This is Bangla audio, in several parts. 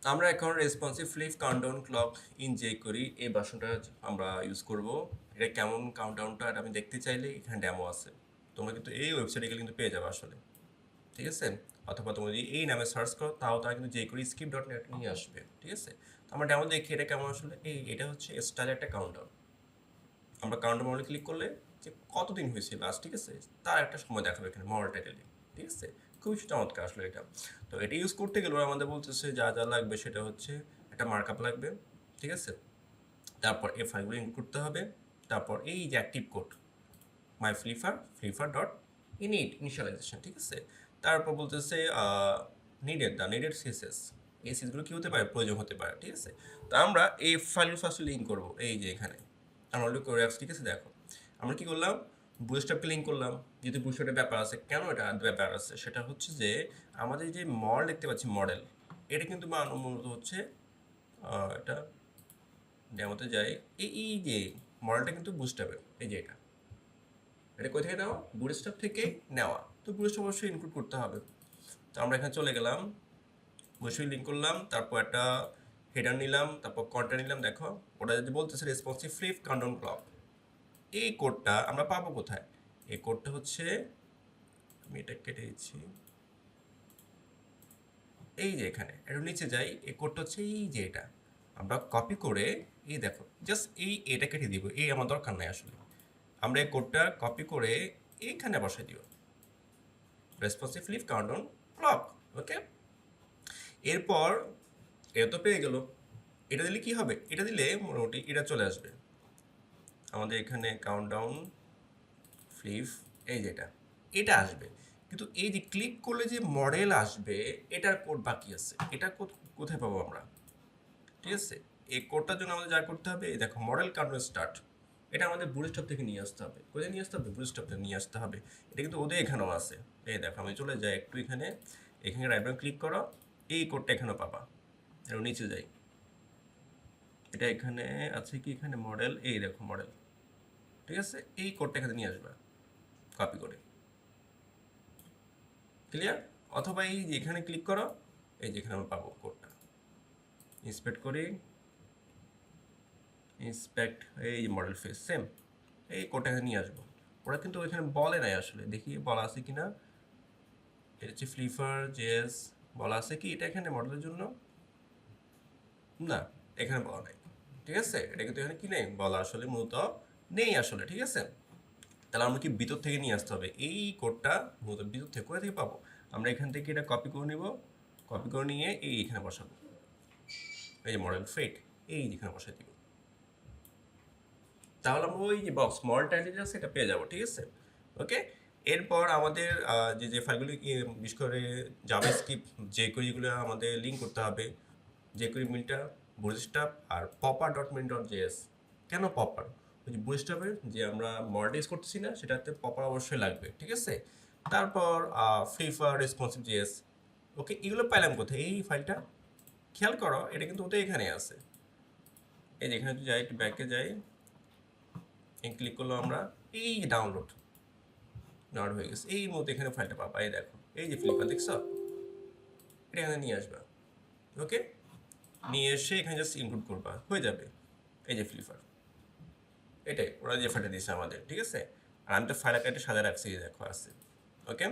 আমরা এখন responsive flip countdown clock in যে করি এই ভার্সনটা আমরা ইউজ করব। এটা কেমন কাউন্টডাউনটা এটা আমি দেখতে চাইলে এখানে ডেমো আছে, তোমরা কিন্তু এই ওয়েবসাইটে গেলে কিন্তু পেয়ে যাবে আসলে, ঠিক আছে। অথবা তোমরা যদি এই নামে সার্চ করো তাও তারা কিন্তু যে করি skip.net নিয়ে আসবে, ঠিক আছে। তো আমরা ডেমো দেখি এটা কেমন আসলে। এটা হচ্ছে স্টাইল একটা কাউন্টডাউন। আমরা কাউন্টার মডেল ক্লিক করলে যে কতদিন হয়েছে লাস্ট, ঠিক আছে, তার একটা সময় দেখাবে এখানে মডেল টাইটেলে, ঠিক আছে। খুবই চমৎকার আসলে এটা। তো এটা ইউজ করতে গেলে ওরা আমাদের বলতেছে যা যা লাগবে সেটা হচ্ছে একটা মার্কআপ লাগবে, ঠিক আছে। তারপর এই ফাইলগুলো ইনক্লুড করতে হবে। তারপর এই যে অ্যাক্টিভ কোড মাই ফ্লিফার ডট ইনিশিয়ালাইজেশন, ঠিক আছে। তারপর বলতেছে নিডেড সিএসএস। এই সিএসগুলো কী হতে পারে, প্রয়োজন হতে পারে, ঠিক আছে। তো আমরা এই ফাইলগুলো ফার্স্ট লিঙ্ক করবো এই যে এখানে আমরা অলরেডি করে রাখছি, ঠিক আছে। দেখো আমরা কি করলাম, বুটস্ট্র্যাপকে লিঙ্ক করলাম। যেহেতু বুটস্ট্র্যাপের ব্যাপার আছে, কেন এটা ব্যাপার আছে সেটা হচ্ছে যে আমাদের যে মডেল দেখতে পাচ্ছি মডেল, এটা কিন্তু মূলত হচ্ছে এটা ডেমোতে যাই। এই যে মডেলটা কিন্তু বুটস্ট্র্যাপের, এই যে এটা কোথা থেকে নেওয়া, বুটস্ট্র্যাপ থেকে নেওয়া। তো বুটস্ট্র্যাপ অবশ্যই ইনক্লুড করতে হবে। তো আমরা এখানে চলে গেলাম, অবশ্যই লিঙ্ক করলাম, তারপর একটা হেডার নিলাম, তারপর কন্টেন্ট নিলাম। দেখো ওটা যদি বলতেছে রেসপন্সিভ ফ্লিপ কাউন্টডাউন ক্লক, এই কোডটা আমরা পাবো কোথায়? এই কোডটা হচ্ছে, আমি এটা কেটে দিচ্ছি, এই যে এখানে একটু নিচে যাই, এই কোডটা হচ্ছে এই যে এটা আমরা কপি করে, এই দেখো জাস্ট এটা কেটে দিব, এই আমার দরকার নাই আসলে। আমরা এই কোডটা কপি করে এইখানে বসাই দিব, রেসপন্সিভ ফ্লিপ কাউন্টডাউন ক্লক। ওকে, এরপর এটা তো পেয়ে গেল। এটা দিলে কি হবে, এটা দিলে মোটামুটি এটা চলে আসবে আমাদের এখানে কাউন্টডাউন ফ্লিপ, এই যেটা এটা আসবে। কিন্তু এই যে ক্লিক করলে যে মডেল আসবে, এটার কোড বাকি আছে। এটা কোথায় পাবো আমরা, ঠিক আছে। এই কোডটার জন্য আমাদের যা করতে হবে, এই দেখো মডেল কাউন্টডাউন স্টার্ট, এটা আমাদের বুটস্ট্র্যাপ থেকে নিয়ে আসতে হবে। কোথায় নিয়ে আসতে হবে, বুটস্ট্র্যাপ থেকে নিয়ে আসতে হবে। এটা কিন্তু ওদের এখানেও আছে। এই দেখো আমি চলে যাই একটু এখানে, এখানে রাইট বাটন ক্লিক করো, এই কোডটা এখানেও পাবা। এর নিচে যাই, এটা এখানে আছে কি, এখানে মডেল, এই দেখো মডেল, ঠিক আছে। এই কোডটা এখানে নিয়ে আসবা কপি করে, ক্লিয়ার। অথবা এই যে এখানে ক্লিক করো, এই যে এখানে আমরা পাবো কোডটা, ইন্সপেক্ট করি, ইন্সপেক্ট, এই যে মডেল ফেস সেম, এই কোডটা এখানে নিয়ে আসবো। ওরা কিন্তু ওইখানে বলে নাই আসলে, দেখি বলা আছে কি না। এটা হচ্ছে ফ্লিফার জেএস, বলা আছে কি এটা এখানে মডেলের জন্য, না এখানে বলা নাই, ঠিক আছে। এটা কিন্তু এখানে কি নেই বলা, আসলে মূলত নেই আসলে, ঠিক আছে। তাহলে আমরা কি ভিতর থেকে নিয়ে আসতে হবে এই কোডটা, মূলত ভিতর থেকে কোথা থেকে পাবো, আমরা এখান থেকে এটা কপি করে নিব, কপি করে নিয়ে এই এখানে বসাবো, এই যে মডেল ফিট, এই যেখানে বসাই দিব। তাহলে আমরা ওই যে বক্স মডেল টাইটেল আছে এটা পেয়ে যাবো, ঠিক আছে। ওকে, এরপর আমাদের যে যে ফাইলগুলি বিশেষ করে জাভাস্ক্রিপ্ট যে কোয়েরিগুলো আমাদের লিঙ্ক করতে হবে, যে কোয়েরি মিলটা বুটস্ট্র্যাপ আর popper.min.js। কেন পপার, ওই যে বুটস্ট্র্যাপের যে আমরা মডেল ইউজ করতেছি না সেটাতে পপার অবশ্যই লাগবে, ঠিক আছে। তারপর ফ্লিফার রেসপন্সিভ জেএস। ওকে, এগুলো পাইলাম কোথায়, এই ফাইলটা খেয়াল করো, এটা কিন্তু ওদের এখানে আছে। এই যে এখানে যাই, একটু ব্যাকে যাই, ক্লিক করলো আমরা, এই ডাউনলোড ডাউনলোড হয়ে গেছে। এই মতো এখানে ফাইলটা পাবা, এই দেখো এই যে ফ্লিপকার্ট দেখছো, এটা এখানে নিয়ে আসবা। ওকে, নিয়ে এসে এখানে জাস্ট ইনক্লুড করবা, হয়ে যাবে। এই যে ফ্লিপকার্ট, এটাই ওরা যে ফাইলটা দিয়েছে আমাদের, ঠিক আছে। আর আমি তো ফাইল আকারে সাজা রাখছি, এই দেখো আছে। ওকে,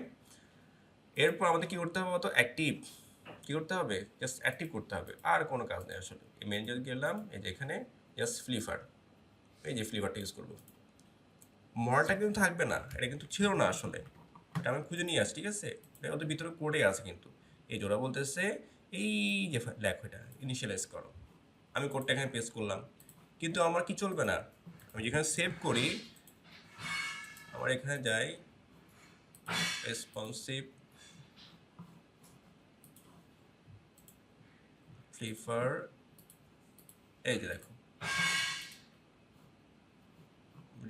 এরপর আমাদের কি করতে হবে, তো অ্যাক্টিভ কি করতে হবে, জাস্ট অ্যাক্টিভ করতে হবে, আর কোনো কাজ নেই আসলে। এই মেন যদি গেলাম, এই যে এখানে জাস্ট ফ্লিপকার্ট, এই যে ফ্লিপকার্টটা ইউজ করবো। মডেলটা কিন্তু থাকবে না, এটা কিন্তু ছিল না আসলে, এটা আমি খুঁজে নিয়ে আসি, ঠিক আছে। এটা ওদের ভিতরে কোডে আছে কিন্তু। এই জোড়া বলতেছে এই যে লেখো এটা ইনিশিয়ালাইজ করো, আমি কোডটা এখানে পেস্ট করলাম, কিন্তু আমার কি চলবে না। আমি যেখানে সেভ করি, আমার এখানে যাই রেসপন্সিভ ফ্লিফার, এই যে দেখো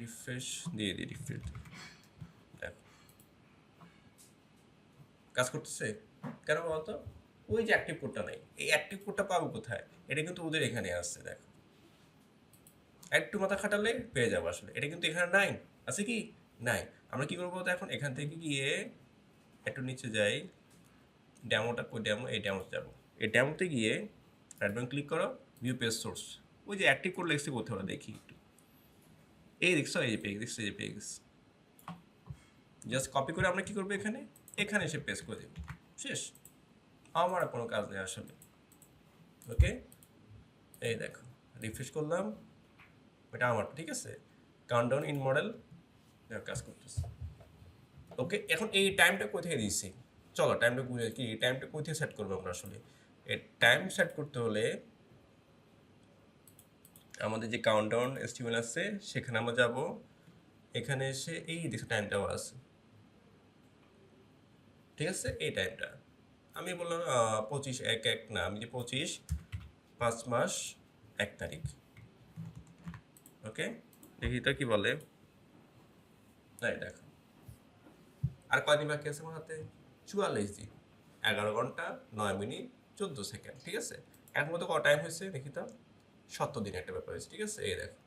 রিফ্রেশ দিয়ে দিই, রিফ্রেশ দেখো কাজ করতেছে। কেন বলতো, ওই যে অ্যাক্টিভ কোডটা নাই, এই অ্যাক্টিভ কোডটা পাবো কোথায়, এটা কিন্তু ওদের এখানে আসছে দেখো, একটু মাথা খাটালে পেয়ে যাবো আসলে। এটা কিন্তু এখানে নাই, আছে কি, নাই। আমরা কি করবো তো, এখন এখান থেকে গিয়ে একটু নিচে যাই, ড্যামোটা কই, ড্যামো, এই ড্যামোতে যাবো। এই ড্যামোতে গিয়ে রাইট বাটন ক্লিক করো, ভিউ পেজ সোর্স, ওই যে অ্যাক্টিভ করে লিখছি কোথাও আমরা দেখি একটু, এই দেখছো, এই যে পেয়ে দেখছো, এই যে পেয়ে গেছি। জাস্ট কপি করে আমরা কী করবো, এখানে এখানে এসে পেস্ট করে দেবো, শেষ। আমার আর কোনো কাজ নেই আসলে। ওকে, এই দেখো রিফ্রেশ করলাম, এটা আমার, ঠিক আছে, কাউন্টডাউন ইন মডেল কাজ করতেছে। ওকে, এখন এই টাইমটা কোথায় দিয়েছি, চলো টাইমটা বুঝে কি, এই টাইমটা কোথায় সেট করবো আমরা আসলে। এই টাইম সেট করতে হলে আমাদের যে কাউন্টডাউন এস্টিমেল আছে সেখানে আমরা যাব, এখানে এসে এই দেখো টাইমটাও আছে, ঠিক আছে, এই টাইমটা আমি বললাম 25/1/1 না, আমি যে 25/5/1 ওকে, দেখি তো কি বলে। তাই দেখো আর কয়দিন বাকি আছে আমার হাতে, 44 দিন, 11 ঘন্টা 9 মিনিট 14 সেকেন্ড, ঠিক আছে। এখন মতো কত টাইম হয়েছে দেখি তো, 70 দিন একটা ব্যাপার হয়েছে, ঠিক আছে। এই দেখো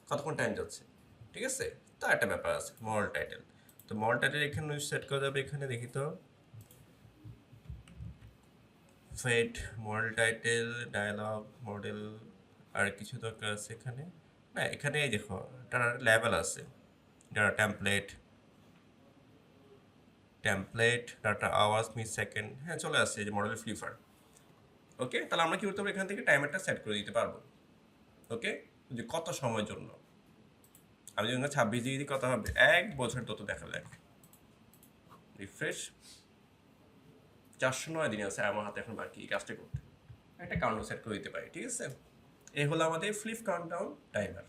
কতক্ষণ টাইম যাচ্ছে, ঠিক আছে। তো একটা ব্যাপার আছে মডেল টাইটেল, তো মডেল টাইটেল এখানে সেট করা যাবে, এখানে দেখি তো, ফেট মডেল টাইটেল ডায়ালগ মডেল, আর কিছু দরকার আছে এখানে না, এখানে এই দেখো একটা লেভেল আছে, data template data hours miss second, হ্যাঁ চলে আসছে, এই যে মডেল ফ্লিপার। ওকে, তাহলে আমরা কি করতে পারবো, এখান থেকে টাইমারটা সেট করে দিতে পারবো। ওকে, যে কত সময়ের জন্য, আমি যদি 26 দিয়ে দিই কত হবে, 1 বছর তত দেখা যায়। রিফ্রেশ, 409 দিন আছে আমার হাতে এখন বাকি এই কাজটা করতে, একটা কাউন্টার সেট করে দিতে পারি, ঠিক আছে। এই হলো আমাদের ফ্লিপ কাউন্টডাউন টাইমার।